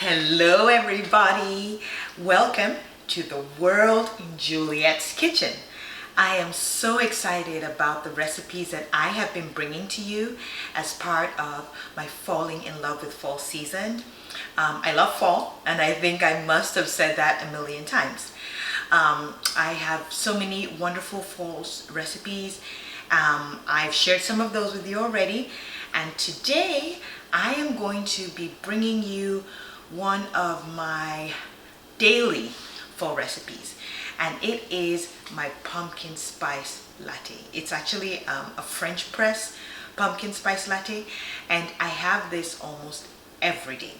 Hello everybody, welcome to the world in Juliet's kitchen. I am so excited about the recipes that I have been bringing to you as part of my falling in love with fall season. I love fall, and I think I must have said that a million times. I have so many wonderful fall recipes. I've shared some of those with you already, and today I am going to be bringing you one of my daily fall recipes, and it is my pumpkin spice latte. It's actually a French press pumpkin spice latte, and I have this almost every day,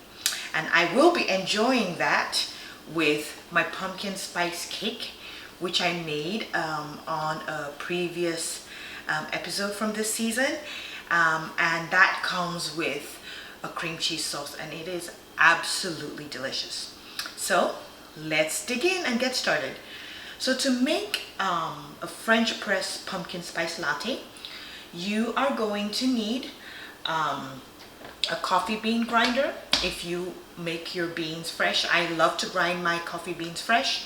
and I will be enjoying that with my pumpkin spice cake, which I made on a previous episode from this season, and that comes with a cream cheese sauce, and it is absolutely delicious. So let's dig in and get started. So to make a French press pumpkin spice latte, you are going to need a coffee bean grinder. If you make your beans fresh, I love to grind my coffee beans fresh.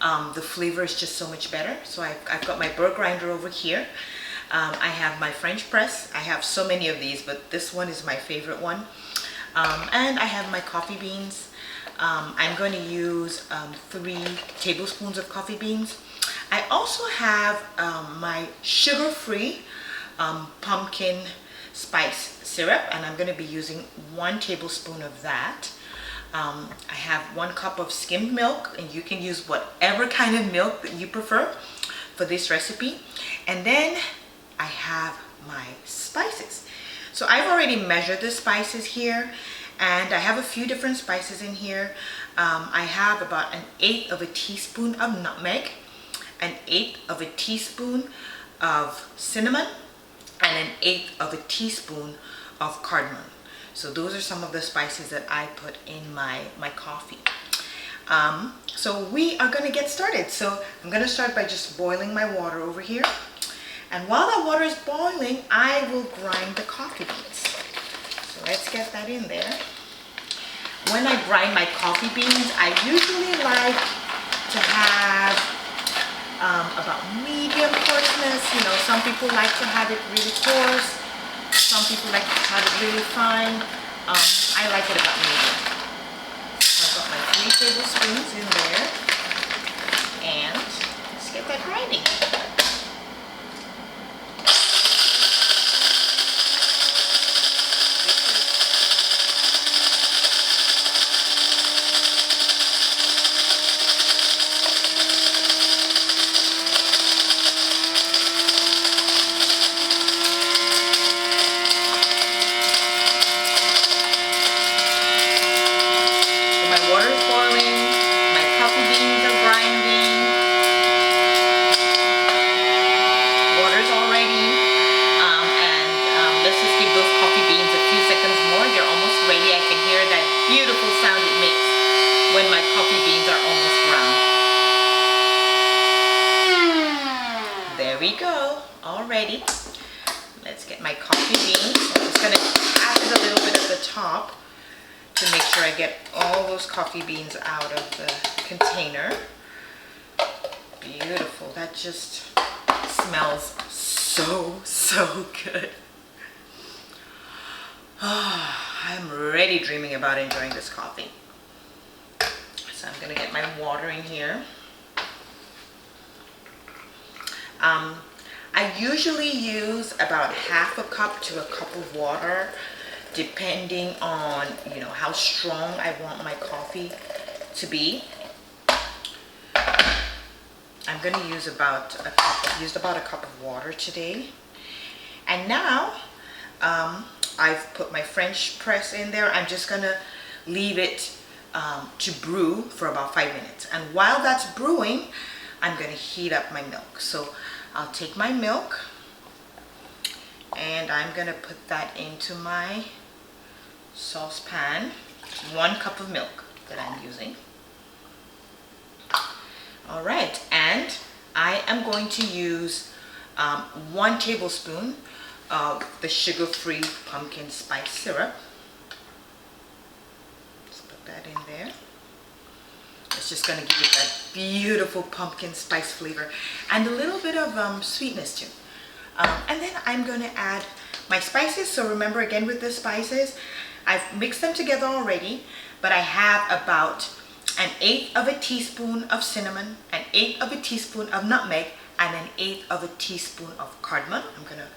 The flavor is just so much better. So I've got my burr grinder over here. I have my French press. I have so many of these, but this one is my favorite one. And I have my coffee beans. I'm going to use 3 tablespoons of coffee beans. I also have my sugar-free pumpkin spice syrup, and I'm going to be using 1 tablespoon of that. I have 1 cup of skimmed milk, and you can use whatever kind of milk that you prefer for this recipe. And then I have my spices. So I've already measured the spices here, and I have a few different spices in here. I have about 1/8 of a teaspoon of nutmeg, 1/8 of a teaspoon of cinnamon, and 1/8 of a teaspoon of cardamom. So those are some of the spices that I put in my coffee. So we are going to get started. So I'm going to start by just boiling my water over here. And while that water is boiling, I will grind the coffee beans. So let's get that in there. When I grind my coffee beans, I usually like to have about medium coarseness. You know, some people like to have it really coarse. Some people like to have it really fine. I like it about medium. So I've got my 3 tablespoons in there. And let's get that grinding. Already, let's get my coffee beans. I'm just going to add a little bit at the top to make sure I get all those coffee beans out of the container. Beautiful. That just smells so good. Oh, I'm already dreaming about enjoying this coffee. So I'm going to get my water in here. I usually use about 1/2 cup to 1 cup of water, depending on, you know, how strong I want my coffee to be. I'm going to use about a cup of water today. And now I've put my French press in there. I'm just going to leave it to brew for about 5 minutes. And while that's brewing, I'm going to heat up my milk. So I'll take my milk and I'm going to put that into my saucepan. 1 cup of milk that I'm using. All right, and I am going to use 1 tablespoon of the sugar-free pumpkin spice syrup. Let's put that in there. It's just going to give it that beautiful pumpkin spice flavor and a little bit of sweetness too. And then I'm going to add my spices. So remember, again, with the spices, I've mixed them together already, but I have about 1/8 of a teaspoon of cinnamon, 1/8 of a teaspoon of nutmeg, and 1/8 of a teaspoon of cardamom. I'm going to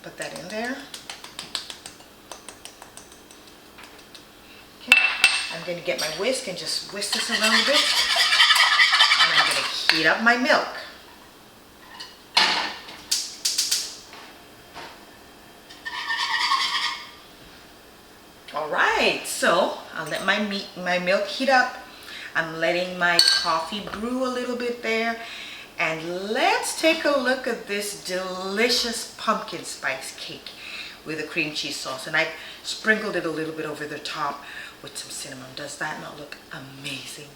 put that in there. Okay. I'm going to get my whisk and just whisk this around a bit. And I'm going to heat up my milk. All right, so I'll let my milk heat up. I'm letting my coffee brew a little bit there. And let's take a look at this delicious pumpkin spice cake with a cream cheese sauce. And I sprinkled it a little bit over the top with some cinnamon. Does that not look amazing?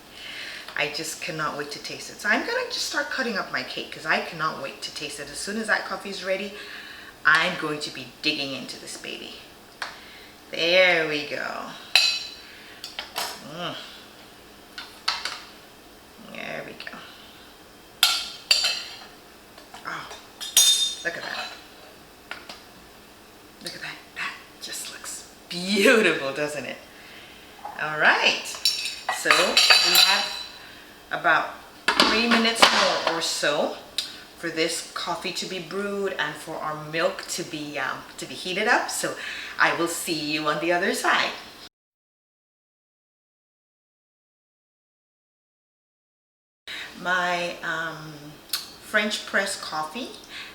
I just cannot wait to taste it. So I'm gonna just start cutting up my cake because I cannot wait to taste it. As soon as that coffee is ready, I'm going to be digging into this baby. There we go. There we go. Oh, look at that. Look at that. That just looks beautiful, doesn't it? All right. So we have about 3 minutes more or so for this coffee to be brewed and for our milk to be heated up. So I will see you on the other side. My French press coffee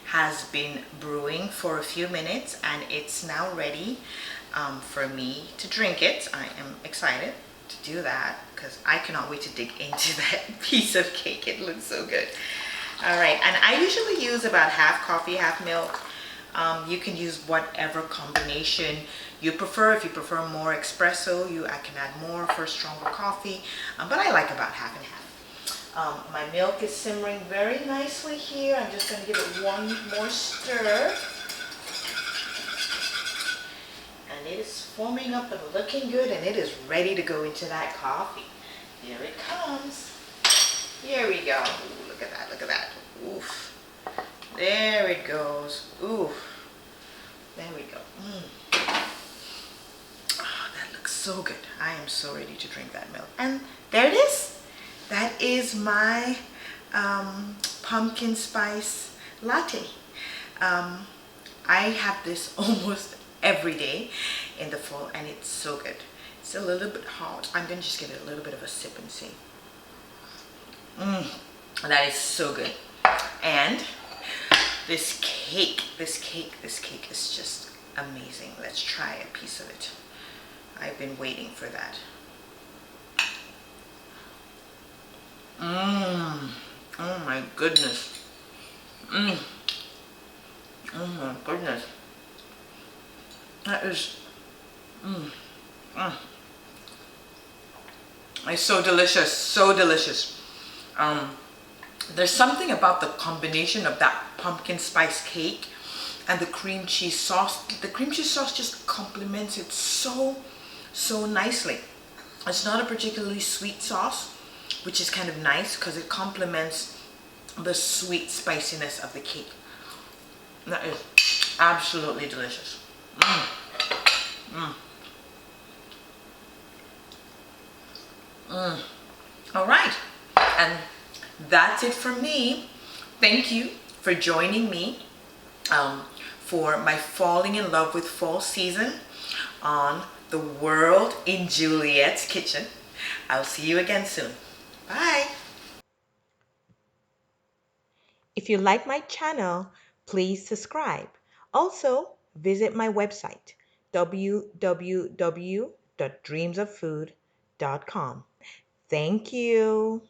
has been brewing for a few minutes and it's now ready for me to drink it. I am excited to do that because I cannot wait to dig into that piece of cake. It looks so good. All right, and I usually use about half coffee, half milk. You can use whatever combination you prefer. If you prefer more espresso, I can add more for stronger coffee, but I like about half and half. My milk is simmering very nicely here. I'm just going to give it one more stir. And it is forming up and looking good, and it is ready to go into that coffee. Here it comes. Here we go. Ooh, look at that, look at that. Oof. There it goes. Oof. There we go. Oh, that looks so good. I am so ready to drink that milk. And there it is. That is my pumpkin spice latte. I have this almost every day in the fall and it's so good. It's a little bit hot. I'm going to just give it a little bit of a sip and see. That is so good. And this cake is just amazing. Let's try a piece of it. I've been waiting for that. Oh my goodness. Oh my goodness. That is it's so delicious, so delicious. There's something about the combination of that pumpkin spice cake and the cream cheese sauce. The cream cheese sauce just complements it so nicely. It's not a particularly sweet sauce, which is kind of nice because it complements the sweet spiciness of the cake. That is absolutely delicious. All right, and that's it for me. Thank you for joining me for my falling in love with fall season on the world in Juliet's kitchen. I'll see you again soon. Bye. If you like my channel, please subscribe. Also, visit my website, www.dreamsoffood.com. Thank you.